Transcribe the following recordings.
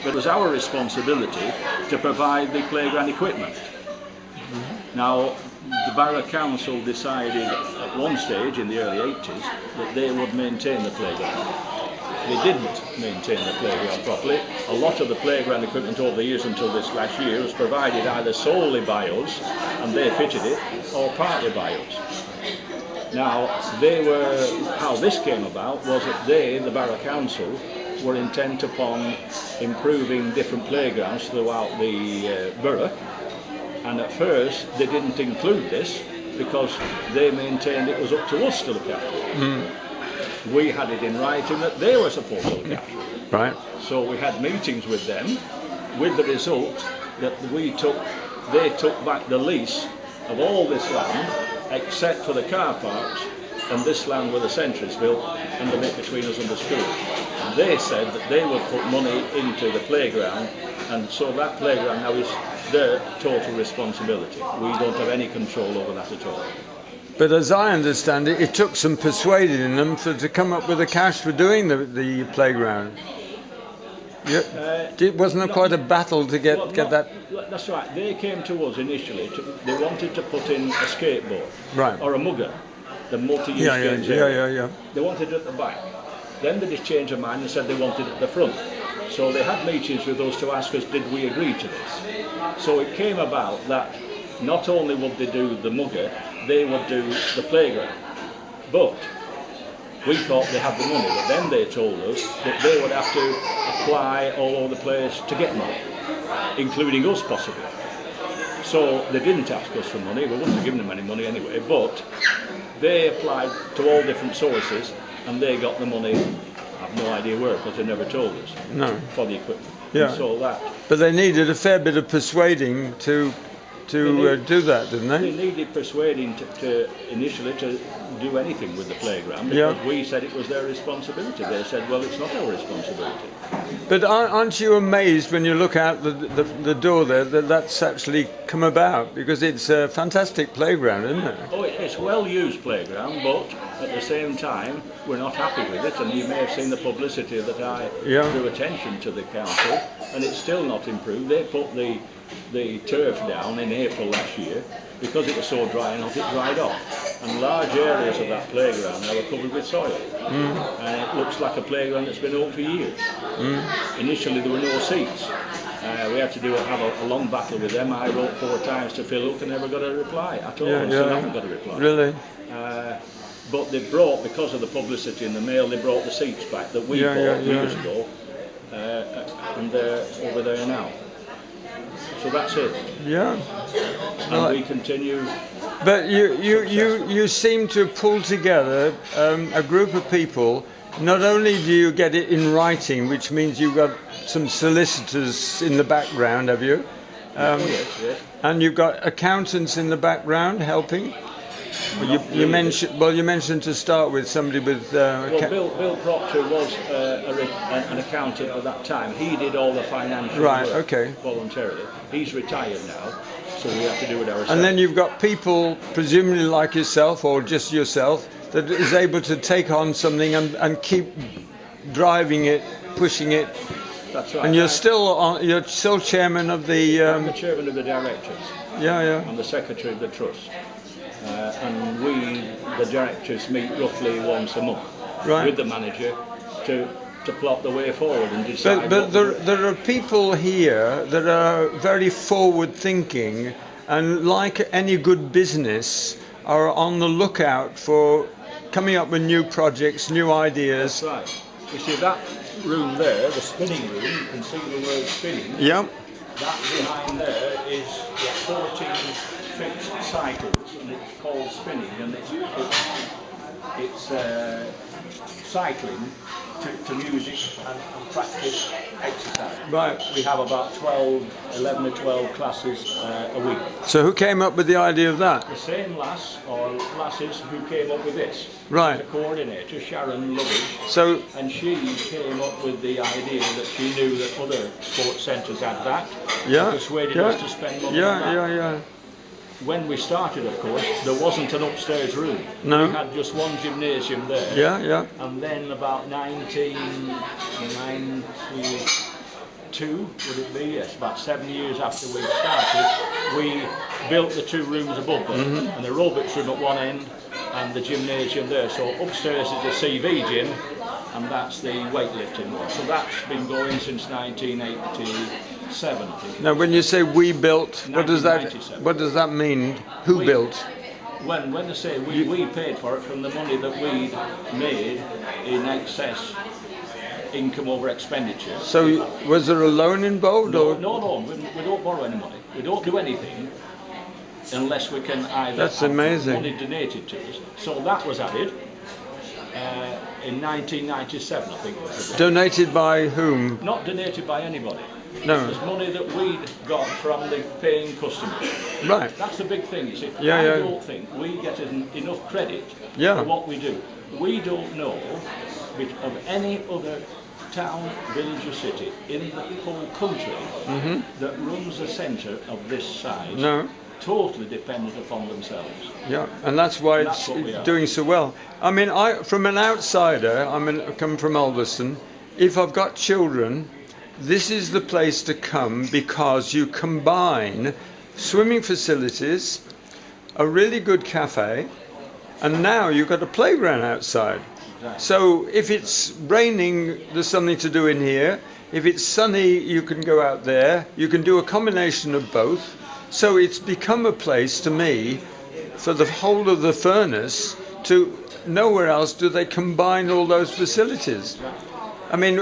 But it was our responsibility to provide the playground equipment. Now, the Borough Council decided at one stage in the early 80s that they would maintain the playground. They didn't maintain the playground properly. A lot of the playground equipment over the years until this last year was provided either solely by us, and they fitted it, or partly by us. Now, how this came about was that they, the Borough Council, were intent upon improving different playgrounds throughout the borough, and at first they didn't include this because they maintained it was up to us to look after it. We had it in writing that they were supposed to look after it. Right. So we had meetings with them, with the result that they took back the lease of all this land except for the car parks and this land where the centre is built and the bit between us and the school. And they said that they would put money into the playground, and so that playground now is their total responsibility. We don't have any control over that at all. But as I understand it, it took some persuading them to come up with the cash for doing the playground. Wasn't it quite a battle to get that? That's right. They came to us initially. They wanted to put in a skateboard, right, or a mugger, the multi-use games area. Yeah. They wanted it at the back. Then they just changed their mind and said they wanted it at the front. So they had meetings with us to ask us, did we agree to this? So it came about that not only would they do the mugger, they would do the playground. But we thought they had the money, but then they told us that they would have to apply all over the place to get money, including us possibly. So they didn't ask us for money, we wouldn't have given them any money anyway, but they applied to all different sources and they got the money. I have no idea where, because they never told us. No. For the equipment. Yeah. So that. But they needed a fair bit of persuading to do that, didn't they? They needed persuading to initially to do anything with the playground, because we said it was their responsibility. They said, well, it's not our responsibility. But aren't you amazed when you look out the door there that that's actually come about? Because it's a fantastic playground, isn't it? Oh, it's a well-used playground, but at the same time, we're not happy with it. And you may have seen the publicity that I drew attention to the council, and it's still not improved. They put the turf down in April last year because it was so dry and hot, it dried off, and large areas of that playground now are covered with soil, and it looks like a playground that's been open for years. Initially there were no seats. We had to have a long battle with them. I wrote 4 times to Phil Hook and never got a reply at all, and still haven't got a reply. Really? But they brought, because of the publicity in the mail, they brought the seats back that we bought years ago, and they're over there now. So that's it. Yeah. And we continue. But you seem to pull together a group of people. Not only do you get it in writing, which means you've got some solicitors in the background, have you? Yes. And you've got accountants in the background helping. You mentioned to start with somebody with. Bill Proctor was an accountant at that time. He did all the financial work voluntarily. He's retired now, so we have to do it ourselves. And then you've got people, presumably like yourself or just yourself, that is able to take on something and keep driving it, pushing it. That's right. And you're still chairman of the. I'm the chairman of the directors. Yeah. I'm the secretary of the trust. And we, the directors, meet roughly once a month with the manager to plot the way forward and decide. But there are people here that are very forward thinking, and like any good business, are on the lookout for coming up with new projects, new ideas. That's right. You see that room there, the spinning room, you can see the word spinning. Yep. That behind there is 14 fixed cycles, and it's called spinning, and it's cycling to music and practice exercise. Right. We have about 11 or 12 classes a week. So who came up with the idea of that? The same lass or lasses who came up with this. Right. The coordinator, Sharon Lovage. So. And she came up with the idea that she knew that other sports centres had that. Yeah. Persuaded us to spend money on that. Yeah. When we started, of course, there wasn't an upstairs room. No. We had just one gymnasium there. Yeah. And then about 1992, 72, would it be? Yes, about 7 years after we started, we built the 2 rooms above them, and the aerobics room at one end and the gymnasium there. So upstairs is the CV gym, and that's the weightlifting one. So that's been going since 1987, I think. Now, when you say we built, what does that mean? Who built? When I say we paid for it from the money that we'd made in excess income over expenditure. So was there a loan involved? No, or? no, we don't borrow any money. We don't do anything unless we can either That's have amazing. money donated to us. So that was added in 1997, I think it was. Donated by whom? Not donated by anybody. No. It was money that we'd got from the paying customers. Right. That's the big thing, you see. Yeah, I yeah. don't think we get enough credit Yeah. for what we do. We don't know of any other town, village or city in the whole country that runs a centre of this size. No. Totally dependent upon themselves. Yeah, and that's why That's what we it's are. doing so well. I mean, from an outsider, I come from Alderson. If I've got children, this is the place to come because you combine swimming facilities, a really good cafe, and now you've got a playground outside. Exactly. So if it's raining, there's something to do in here. If it's sunny, you can go out there. You can do a combination of both. So it's become a place to me, for the whole of the Furness, to nowhere else do they combine all those facilities. I mean,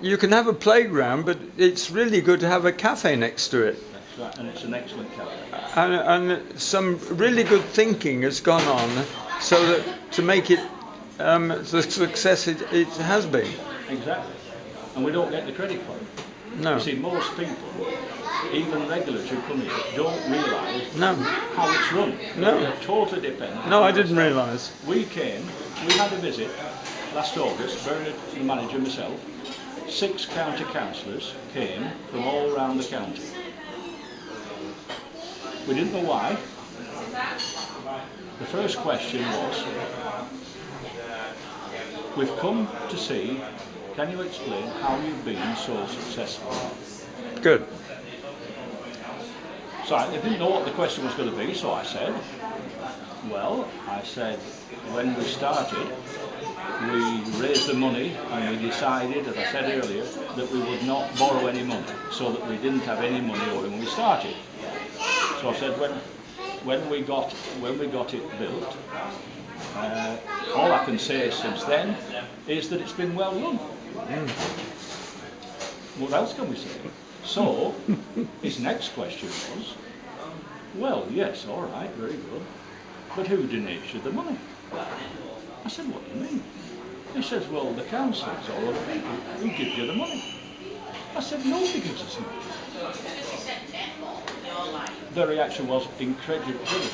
you can have a playground, but it's really good to have a cafe next to it. That's right, and it's an excellent cafe. And some really good thinking has gone on so that to make it the success it has been. Exactly. And we don't get the credit for it. No. You see, most people, even regulars who come here, don't realise No. how it's run. No. They're totally dependent. No, I didn't realise. We had a visit last August, Bernard, the manager, myself. 6 county councillors came from all around the county. We didn't know why. The first question was, we've come to see, can you explain how you've been so successful? Good. So I didn't know what the question was going to be, so I said, when we started, we raised the money and we decided, as I said earlier, that we would not borrow any money, so that we didn't have any money owing when we started. So I said, when we got it built, all I can say since then is that it's been well run. What else can we say? So his next question was, well, yes, all right, very good, but who donates you the money? I said, what do you mean? He says, well, the councils or other people who give you the money. I said, nobody gives us money. The reaction was incredulity.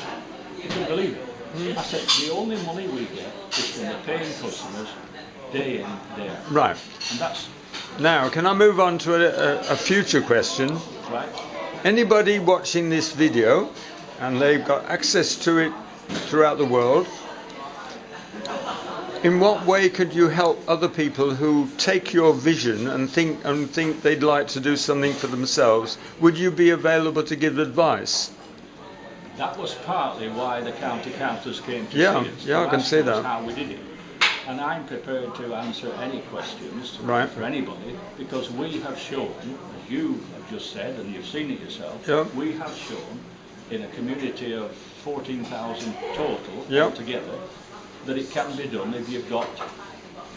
You couldn't believe it. I said, the only money we get is from the paying customers, day in, day out. Right. And that's Now, can I move on to a future question? right. Anybody watching this video, and they've got access to it throughout the world, in what way could you help other people who take your vision and think they'd like to do something for themselves? Would you be available to give advice? That was partly why the county councillors came to Yeah, see us. yeah, I can see that. How we did it. And I'm prepared to answer any questions Right. for anybody, because we have shown, as you have just said, and you've seen it yourself, Yeah. we have shown in a community of 14,000 total Yeah. altogether, that it can be done if you've got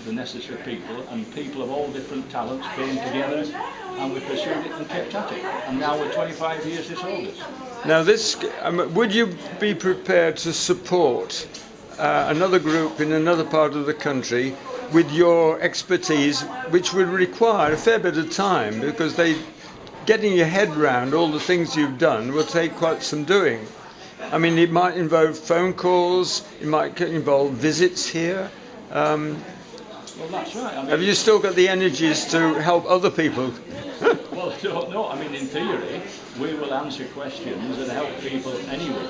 the necessary people, and people of all different talents came together, and we pursued it and kept at it. And now we're 25 years this August. Now, would you be prepared to support another group in another part of the country with your expertise, which would require a fair bit of time, because getting your head round all the things you've done will take quite some doing. I mean, it might involve phone calls, it might involve visits here. Well, that's right. I mean, Have you still got the energies to help other people? well, I don't know. I mean, in theory, we will answer questions and help people anywhere.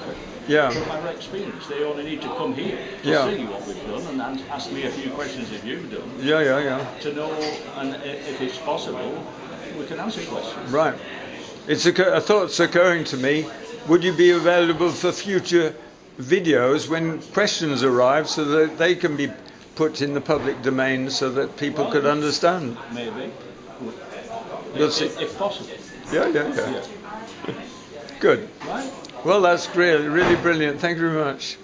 Yeah. From our experience, they only need to come here to Yeah. see what we've done and ask me a few questions if you've done. Yeah. To know, and if it's possible, we can answer questions. Right. A thought's occurring to me. Would you be available for future videos when questions arrive so that they can be put in the public domain so that people could understand? Maybe. We'll see. If possible. Yeah. Good. Right? Well, that's great. Really brilliant. Thank you very much.